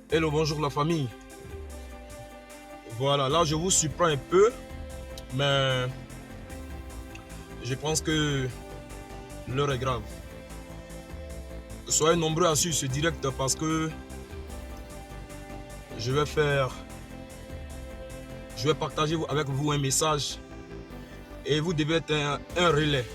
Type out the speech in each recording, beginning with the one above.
Hello, bonjour la famille. Voilà, là je vous surprends un peu, mais je pense que l'heure est grave. Soyez nombreux à suivre ce direct parce que je vais partager avec vous un message et vous devez être un relais.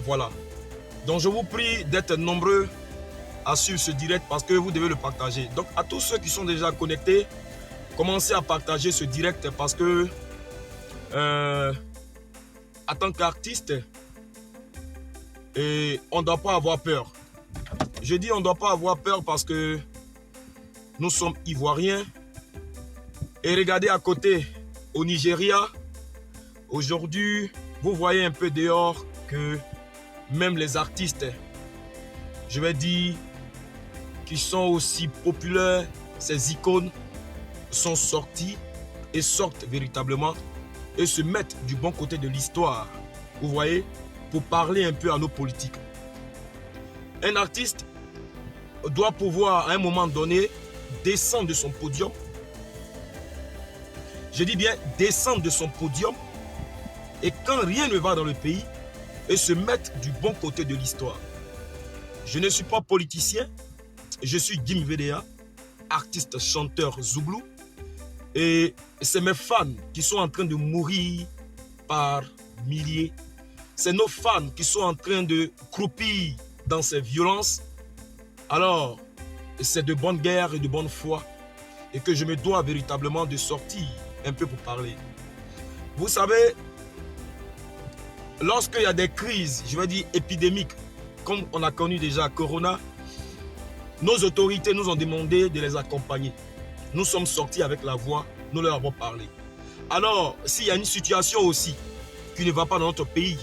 Voilà. Donc je vous prie d'être nombreux à suivre ce direct parce que vous devez le partager. Donc à tous ceux qui sont déjà connectés, commencez à partager ce direct parce que en tant qu'artiste, on ne doit pas avoir peur. Je dis on ne doit pas avoir peur parce que nous sommes Ivoiriens. Et regardez à côté, au Nigeria, aujourd'hui, vous voyez un peu dehors que même les artistes, je vais dire, qui sont aussi populaires, ces icônes, sont sortis et sortent véritablement et se mettent du bon côté de l'histoire. Vous voyez, pour parler un peu à nos politiques. Un artiste doit pouvoir à un moment donné descendre de son podium. Je dis bien descendre de son podium et quand rien ne va dans le pays et se mettre du bon côté de l'histoire. Je ne suis pas politicien, je suis Dim VDA, artiste chanteur Zouglou et c'est mes fans qui sont en train de mourir par milliers. C'est nos fans qui sont en train de croupir dans ces violences. Alors, c'est de bonne guerre et de bonne foi et que je me dois véritablement de sortir un peu pour parler. Vous savez, lorsqu'il y a des crises, je vais dire épidémiques, comme on a connu déjà Corona, nos autorités nous ont demandé de les accompagner. Nous sommes sortis avec la voix, nous leur avons parlé. Alors, s'il y a une situation aussi qui ne va pas dans notre pays,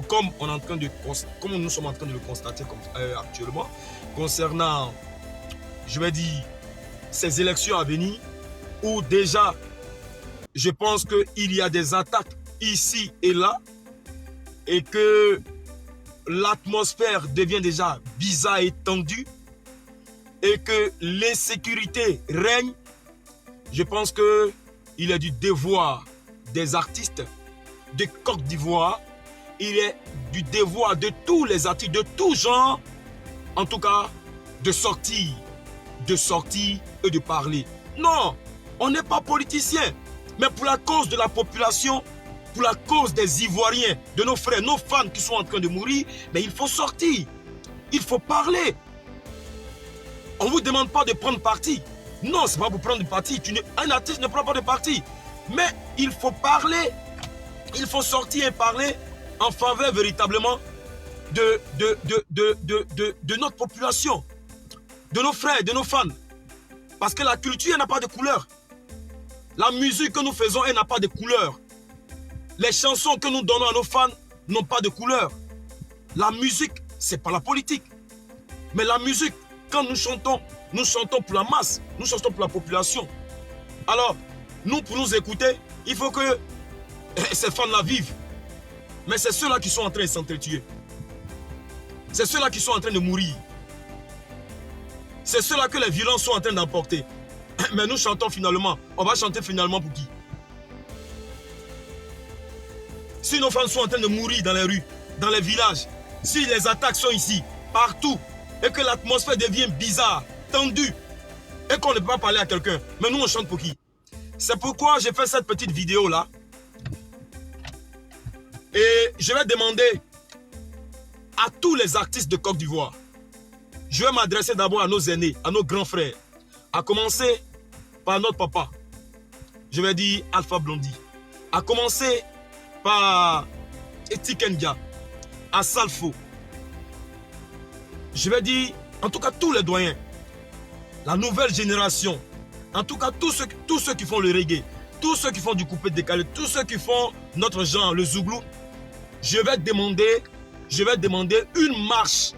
comme nous sommes en train de le constater actuellement, concernant, je vais dire, ces élections à venir, où déjà, je pense qu'il y a des attaques ici et là, et que l'atmosphère devient déjà bizarre et tendue, et que l'insécurité règne, je pense qu'il est du devoir des artistes de Côte d'Ivoire, il est du devoir de tous les artistes, de tout genre, en tout cas, de sortir et de parler. Non, on n'est pas politicien, mais pour la cause de la population, pour la cause des Ivoiriens, de nos frères, nos fans qui sont en train de mourir, mais il faut sortir, il faut parler. On ne vous demande pas de prendre parti. Non, ce n'est pas pour prendre parti. Un artiste ne prend pas de parti. Mais il faut parler, il faut sortir et parler en faveur véritablement de notre population, de nos frères, de nos fans. Parce que la culture n'a pas de couleur. La musique que nous faisons, elle n'a pas de couleur. Les chansons que nous donnons à nos fans n'ont pas de couleur. La musique, ce n'est pas la politique. Mais la musique, quand nous chantons pour la masse, nous chantons pour la population. Alors, nous, pour nous écouter, il faut que ces fans-là vivent. Mais c'est ceux-là qui sont en train de s'entretuer. C'est ceux-là qui sont en train de mourir. C'est ceux-là que les violences sont en train d'emporter. Mais nous chantons finalement. On va chanter finalement pour qui? Si nos fans sont en train de mourir dans les rues, dans les villages, si les attaques sont ici, partout, et que l'atmosphère devient bizarre, tendue, et qu'on ne peut pas parler à quelqu'un, mais nous on chante pour qui? C'est pourquoi j'ai fait cette petite vidéo là. Et je vais demander à tous les artistes de Côte d'Ivoire. Je vais m'adresser d'abord à nos aînés, à nos grands frères. À commencer par notre papa. Je vais dire Alpha Blondy. À commencer par Etikendia, à Salfo. Je vais dire, en tout cas tous les doyens. La nouvelle génération. En tout cas tous ceux qui font le reggae. Tous ceux qui font du coupé décalé. Tous ceux qui font notre genre, le zouglou. Je vais demander une marche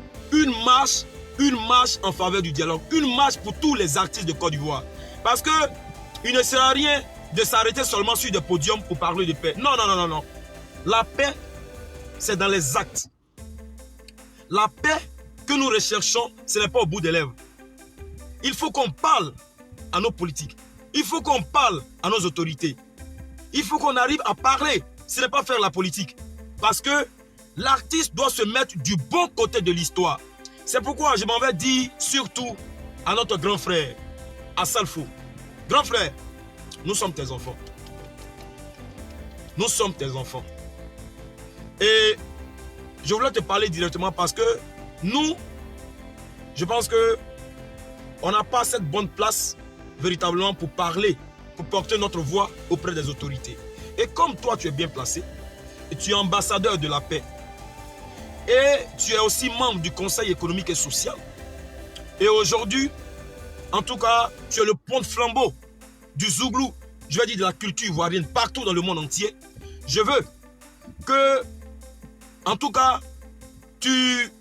en faveur du dialogue, une marche pour tous les artistes de Côte d'Ivoire. Parce que il ne sert à rien de s'arrêter seulement sur des podiums pour parler de paix. Non, non, non, non, non. La paix, c'est dans les actes. La paix que nous recherchons, ce n'est pas au bout des lèvres. Il faut qu'on parle à nos politiques. Il faut qu'on parle à nos autorités. Il faut qu'on arrive à parler. Ce n'est pas faire la politique. Parce que l'artiste doit se mettre du bon côté de l'histoire. C'est pourquoi je m'en vais dire surtout à notre grand frère, à Salfo. Grand frère, nous sommes tes enfants. Nous sommes tes enfants. Et je voulais te parler directement parce que nous, je pense que on n'a pas cette bonne place véritablement pour parler, pour porter notre voix auprès des autorités. Et comme toi, tu es bien placé, et tu es ambassadeur de la paix, et tu es aussi membre du Conseil économique et social, et aujourd'hui, en tout cas, tu es le pont de flambeau du Zouglou, je vais dire de la culture ivoirienne partout dans le monde entier. Je veux que, en tout cas, tu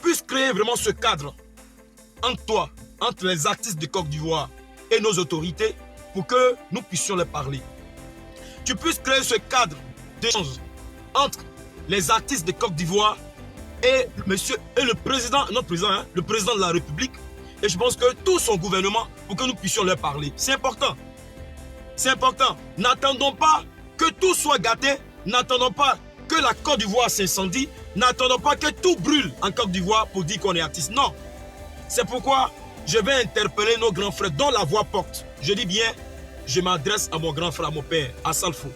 puisses créer vraiment ce cadre entre toi, entre les artistes de Côte d'Ivoire et nos autorités pour que nous puissions les parler. Tu puisses créer ce cadre d'échange entre les artistes de Côte d'Ivoire et le président, notre président, hein, le président de la République, et je pense que tout son gouvernement pour que nous puissions leur parler. C'est important. C'est important. N'attendons pas que tout soit gâté. N'attendons pas que la Côte d'Ivoire s'incendie. N'attendons pas que tout brûle en Côte d'Ivoire pour dire qu'on est artiste. Non. C'est pourquoi je vais interpeller nos grands frères dont la voix porte. Je dis bien, je m'adresse à mon grand frère, à mon père, à Salfo.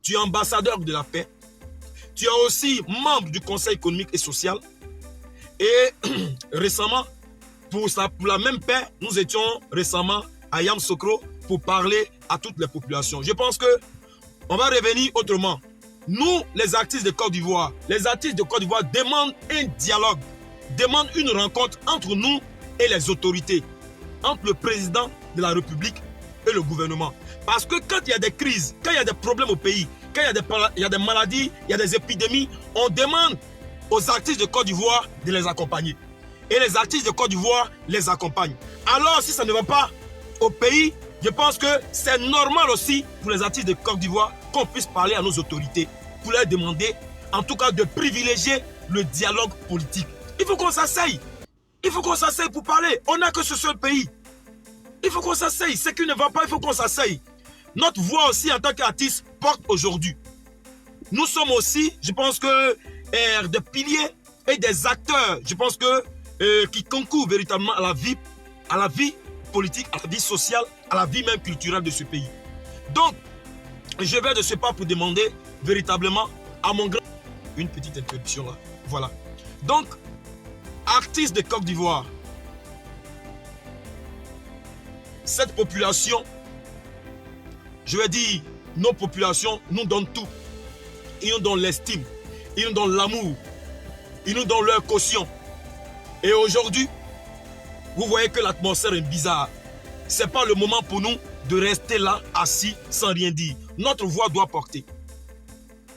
Tu es ambassadeur de la paix. Tu es aussi membre du Conseil économique et social. Et récemment, pour la même paix, nous étions récemment à Yamoussoukro pour parler à toutes les populations. Je pense que on va revenir autrement. Nous, les artistes de Côte d'Ivoire, les artistes de Côte d'Ivoire demandent un dialogue, demandent une rencontre entre nous et les autorités, entre le président de la République et le gouvernement. Parce que quand il y a des crises, quand il y a des problèmes au pays, quand il y a des maladies, il y a des épidémies, on demande aux artistes de Côte d'Ivoire de les accompagner. Et les artistes de Côte d'Ivoire les accompagnent. Alors, si ça ne va pas au pays, je pense que c'est normal aussi pour les artistes de Côte d'Ivoire qu'on puisse parler à nos autorités pour leur demander, en tout cas, de privilégier le dialogue politique. Il faut qu'on s'asseye. Il faut qu'on s'asseye pour parler. On n'a que ce seul pays. Il faut qu'on s'asseye. Ce qui ne va pas, il faut qu'on s'asseye. Notre voix aussi en tant qu'artiste porte aujourd'hui. Nous sommes aussi, je pense que, des piliers et des acteurs, je pense que, qui concourent véritablement à la vie politique, à la vie sociale, à la vie même culturelle de ce pays. Donc, je vais de ce pas pour demander véritablement à mon grand... Une petite introduction là, voilà. Donc, artistes de Côte d'Ivoire, cette population, je vais dire, nos populations nous donnent tout. Ils nous donnent l'estime, ils nous donnent l'amour, ils nous donnent leur caution. Et aujourd'hui, vous voyez que l'atmosphère est bizarre. Ce n'est pas le moment pour nous de rester là, assis, sans rien dire. Notre voix doit porter.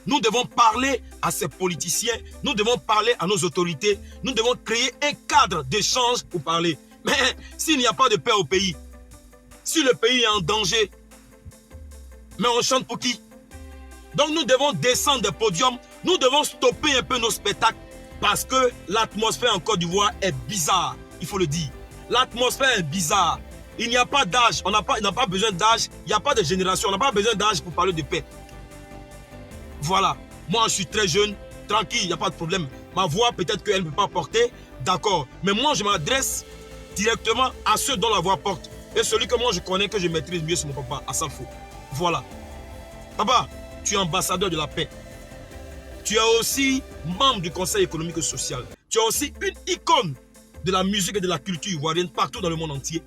Nous devons parler à ces politiciens, nous devons parler à nos autorités, nous devons créer un cadre d'échange pour parler. Mais s'il n'y a pas de paix au pays, si le pays est en danger, mais on chante pour qui? Donc nous devons descendre des podiums, nous devons stopper un peu nos spectacles parce que l'atmosphère en Côte d'Ivoire est bizarre, il faut le dire. L'atmosphère est bizarre. Il n'y a pas d'âge, on n'a pas besoin d'âge, il n'y a pas de génération, on n'a pas besoin d'âge pour parler de paix. Voilà, moi je suis très jeune, tranquille, il n'y a pas de problème. Ma voix peut-être qu'elle ne peut pas porter, d'accord. Mais moi je m'adresse directement à ceux dont la voix porte. Et celui que moi je connais, que je maîtrise mieux, c'est mon papa, à Salfo. Voilà. Papa, tu es ambassadeur de la paix. Tu es aussi membre du Conseil économique et social. Tu es aussi une icône de la musique et de la culture ivoirienne partout dans le monde entier.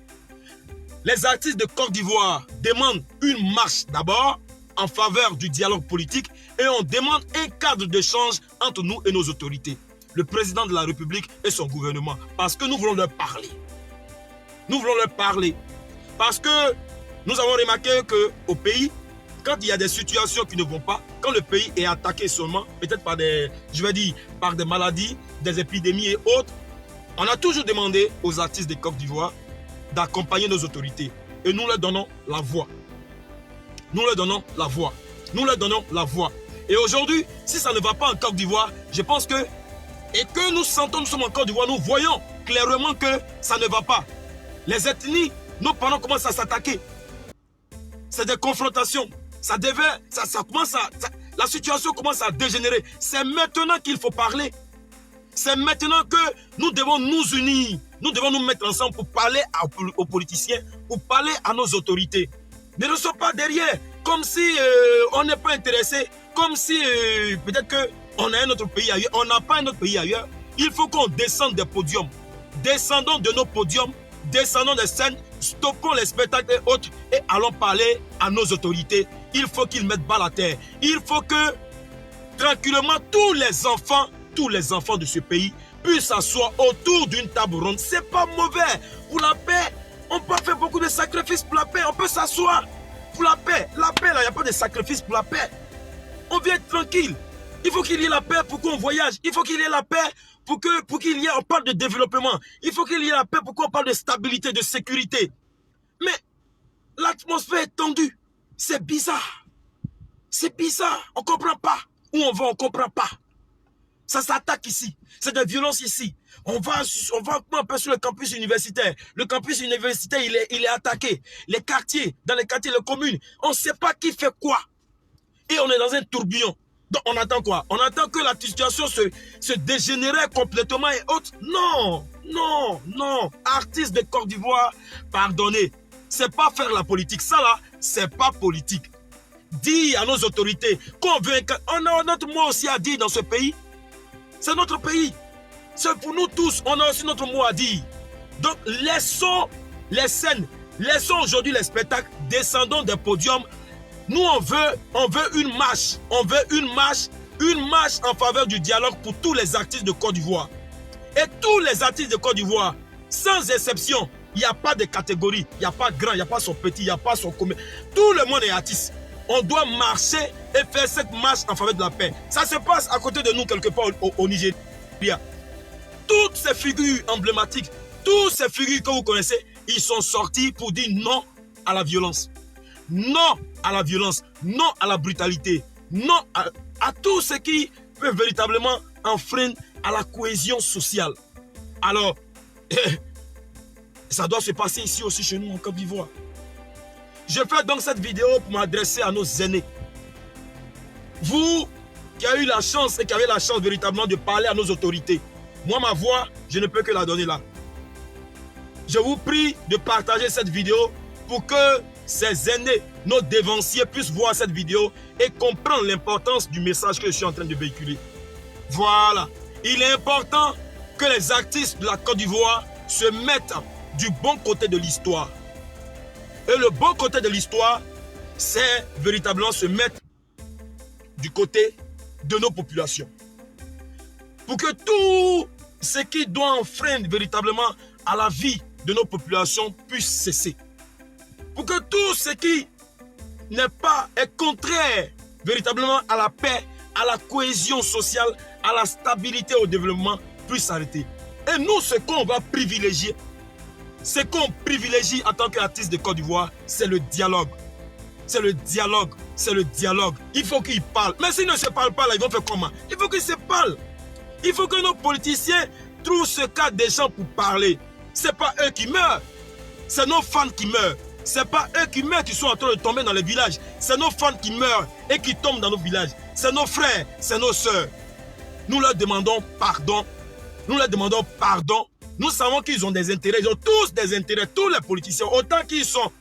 Les artistes de Côte d'Ivoire demandent une marche d'abord en faveur du dialogue politique et on demande un cadre d'échange entre nous et nos autorités, le président de la République et son gouvernement, parce que nous voulons leur parler. Nous voulons leur parler parce que nous avons remarqué qu'au pays, quand il y a des situations qui ne vont pas, quand le pays est attaqué seulement, peut-être par des, je vais dire, par des maladies, des épidémies et autres, on a toujours demandé aux artistes de Côte d'Ivoire d'accompagner nos autorités. Et nous leur donnons la voix. Nous leur donnons la voix. Nous leur donnons la voix. Et aujourd'hui, si ça ne va pas en Côte d'Ivoire, je pense que, et que nous sentons, nous sommes en Côte d'Ivoire, nous voyons clairement que ça ne va pas. Les ethnies, nos parents commencent à s'attaquer. C'est des confrontations. La situation commence à dégénérer. C'est maintenant qu'il faut parler. C'est maintenant que nous devons nous unir. Nous devons nous mettre ensemble pour parler aux politiciens, pour parler à nos autorités. Ne restons pas derrière, comme si on n'est pas intéressé, comme si peut-être qu'on a un autre pays ailleurs. On n'a pas un autre pays ailleurs. Il faut qu'on descende des podiums. Descendons de nos podiums, descendons des scènes, stoppons les spectacles et autres et allons parler à nos autorités. Il faut qu'ils mettent balle à terre. Il faut que tranquillement tous les enfants de ce pays puissent s'asseoir autour d'une table ronde. C'est pas mauvais. Pour la paix, on peut faire beaucoup de sacrifices pour la paix. On peut s'asseoir pour la paix. La paix, là, il n'y a pas de sacrifice pour la paix. On vient être tranquille. Il faut qu'il y ait la paix pour qu'on voyage. Il faut qu'il y ait la paix pour qu'il y ait, on parle de développement. Il faut qu'il y ait la paix pour qu'on parle de stabilité, de sécurité. Mais l'atmosphère est tendue. C'est bizarre. C'est bizarre. On ne comprend pas. Où on va, on ne comprend pas. Ça s'attaque ici. C'est de la violence ici. On va un peu sur le campus universitaire. Le campus universitaire, il est attaqué. Les quartiers, dans les quartiers, les communes, on ne sait pas qui fait quoi. Et on est dans un tourbillon. Donc on attend quoi? On attend que la situation se dégénère complètement et autres. Non, non, non. Artistes de Côte d'Ivoire, pardonnez. C'est pas faire la politique. Ça là, c'est pas politique. Dire à nos autorités qu'on veut... On a notre mot aussi à dire dans ce pays. C'est notre pays. C'est pour nous tous. On a aussi notre mot à dire. Donc laissons les scènes. Laissons aujourd'hui les spectacles. Descendons des podiums. Nous, on veut une marche. On veut une marche en faveur du dialogue pour tous les artistes de Côte d'Ivoire. Et tous les artistes de Côte d'Ivoire, sans exception, il n'y a pas de catégorie. Il n'y a pas grand, il n'y a pas son petit, il n'y a pas son commun. Tout le monde est artiste. On doit marcher et faire cette marche en faveur de la paix. Ça se passe à côté de nous, quelque part au Nigeria. Toutes ces figures emblématiques, toutes ces figures que vous connaissez, ils sont sortis pour dire non à la violence. Non à la violence, non à la brutalité, non à tout ce qui peut véritablement enfreindre à la cohésion sociale. Alors, ça doit se passer ici aussi chez nous en Côte d'Ivoire. Je fais donc cette vidéo pour m'adresser à nos aînés. Vous qui avez eu la chance et qui avez la chance véritablement de parler à nos autorités. Moi, ma voix, je ne peux que la donner là. Je vous prie de partager cette vidéo pour que ces aînés, nos dévanciers puissent voir cette vidéo et comprendre l'importance du message que je suis en train de véhiculer. Voilà. Il est important que les artistes de la Côte d'Ivoire se mettent du bon côté de l'histoire. Et le bon côté de l'histoire, c'est véritablement se mettre du côté de nos populations. Pour que tout ce qui doit enfreindre véritablement à la vie de nos populations puisse cesser. Pour que tout ce qui est contraire véritablement à la paix, à la cohésion sociale, à la stabilité, au développement puisse s'arrêter. Et nous, ce qu'on va privilégier, ce qu'on privilégie en tant qu'artiste de Côte d'Ivoire, c'est le dialogue. C'est le dialogue. C'est le dialogue. Il faut qu'ils parlent. Mais s'ils ne se parlent pas, là, ils vont faire comment? Il faut qu'ils se parlent. Il faut que nos politiciens trouvent ce cas des gens pour parler. Ce n'est pas eux qui meurent. C'est nos fans qui meurent. Ce n'est pas eux qui meurent qui sont en train de tomber dans les villages. C'est nos fans qui meurent et qui tombent dans nos villages. C'est nos frères, c'est nos sœurs. Nous leur demandons pardon. Nous leur demandons pardon. Nous savons qu'ils ont des intérêts. Ils ont tous des intérêts. Tous les politiciens, autant qu'ils sont.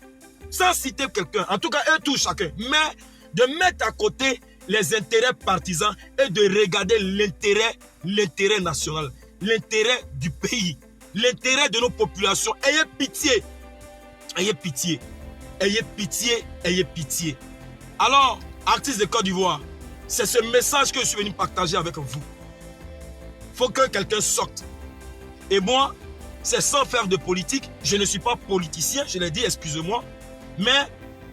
Sans citer quelqu'un. En tout cas, eux tous chacun. Mais de mettre à côté les intérêts partisans et de regarder l'intérêt national. L'intérêt du pays. L'intérêt de nos populations. Ayez pitié. Ayez pitié. Ayez pitié. Ayez pitié. Alors, artistes de Côte d'Ivoire, c'est ce message que je suis venu partager avec vous. Il faut que quelqu'un sorte. Et moi, c'est sans faire de politique. Je ne suis pas politicien, je l'ai dit, excusez-moi. Mais,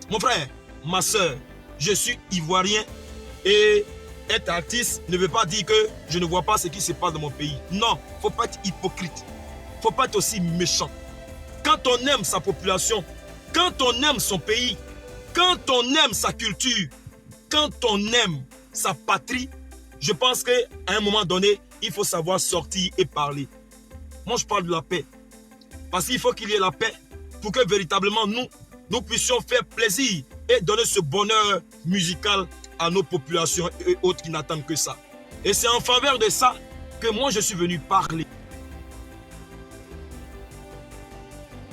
mon frère, ma soeur, je suis ivoirien et être artiste ne veut pas dire que je ne vois pas ce qui se passe dans mon pays. Non, il ne faut pas être hypocrite. Il ne faut pas être aussi méchant. Quand on aime sa population, quand on aime son pays, quand on aime sa culture, quand on aime sa patrie, je pense qu'à un moment donné, il faut savoir sortir et parler. Moi, je parle de la paix. Parce qu'il faut qu'il y ait la paix pour que véritablement nous puissions faire plaisir et donner ce bonheur musical à nos populations et autres qui n'attendent que ça. Et c'est en faveur de ça que moi je suis venu parler.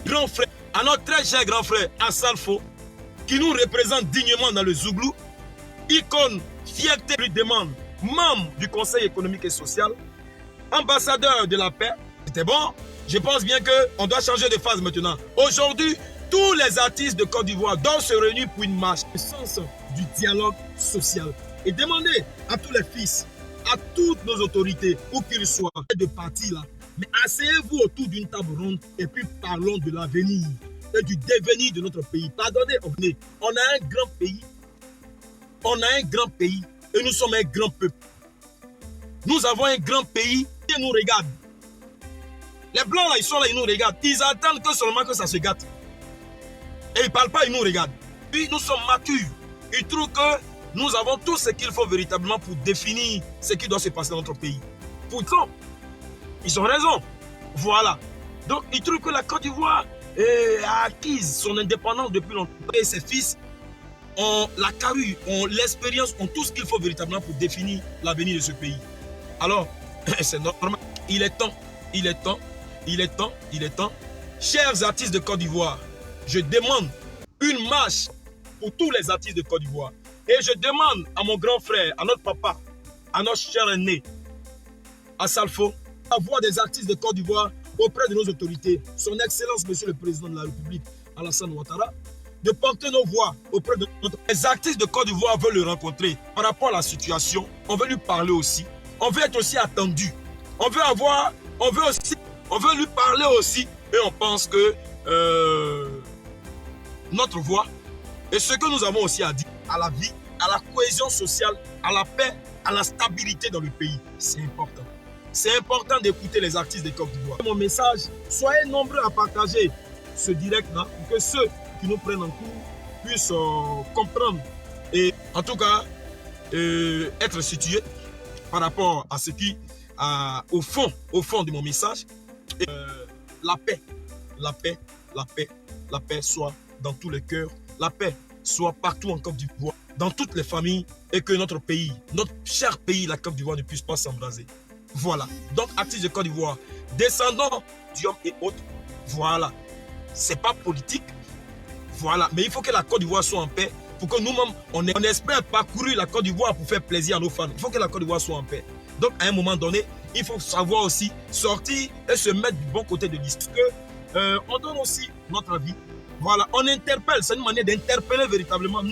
Grand frère, à notre très cher grand frère Assalfo, qui nous représente dignement dans le Zouglou, icône, fierté, lui demande, membre du Conseil économique et social, ambassadeur de la paix. C'était bon. Je pense bien qu'on doit changer de phase maintenant. Aujourd'hui, tous les artistes de Côte d'Ivoire doivent se réunir pour une marche. Le sens du dialogue social. Et demander à tous les fils, à toutes nos autorités, où qu'ils soient, de partir là, mais asseyez-vous autour d'une table ronde et puis parlons de l'avenir et du devenir de notre pays. Pardonnez, on a un grand pays. On a un grand pays et nous sommes un grand peuple. Nous avons un grand pays qui nous regarde. Les blancs là, ils sont là, ils nous regardent. Ils attendent que seulement que ça se gâte. Et ils ne parlent pas, ils nous regardent. Puis nous sommes matures. Ils trouvent que nous avons tout ce qu'il faut véritablement pour définir ce qui doit se passer dans notre pays. Pourtant, ils ont raison. Voilà. Donc, ils trouvent que la Côte d'Ivoire a acquis son indépendance depuis longtemps. Et ses fils ont la carrure, ont l'expérience, ont tout ce qu'il faut véritablement pour définir l'avenir de ce pays. Alors, c'est normal. Il est temps, il est temps, il est temps, il est temps. Chers artistes de Côte d'Ivoire, je demande une marche pour tous les artistes de Côte d'Ivoire. Et je demande à mon grand frère, à notre papa, à notre cher aîné, à Salfo, la voix des artistes de Côte d'Ivoire auprès de nos autorités, son Excellence, Monsieur le Président de la République, Alassane Ouattara, de porter nos voix auprès de notre... Les artistes de Côte d'Ivoire veulent le rencontrer par rapport à la situation. On veut lui parler aussi. On veut être aussi attendu. On veut lui parler aussi. Et on pense que notre voix et ce que nous avons aussi à dire à la vie, à la cohésion sociale, à la paix, à la stabilité dans le pays, c'est important. C'est important d'écouter les artistes de Côte d'Ivoire. Mon message, soyez nombreux à partager ce direct-là pour que ceux qui nous prennent en cours puissent comprendre et en tout cas être situés par rapport à ce qui, au fond de mon message, la paix, la paix, la paix, la paix soit dans tous les cœurs, la paix soit partout en Côte d'Ivoire, dans toutes les familles et que notre pays, notre cher pays, la Côte d'Ivoire ne puisse pas s'embraser. Voilà. Donc, artistes de Côte d'Ivoire, descendants d'hommes et autres, voilà. C'est pas politique, voilà. Mais il faut que la Côte d'Ivoire soit en paix pour que nous-mêmes, on espère parcourir la Côte d'Ivoire pour faire plaisir à nos fans. Il faut que la Côte d'Ivoire soit en paix. Donc, à un moment donné, il faut savoir aussi sortir et se mettre du bon côté de l'histoire. On donne aussi notre avis. Voilà, on interpelle, c'est une manière d'interpeller véritablement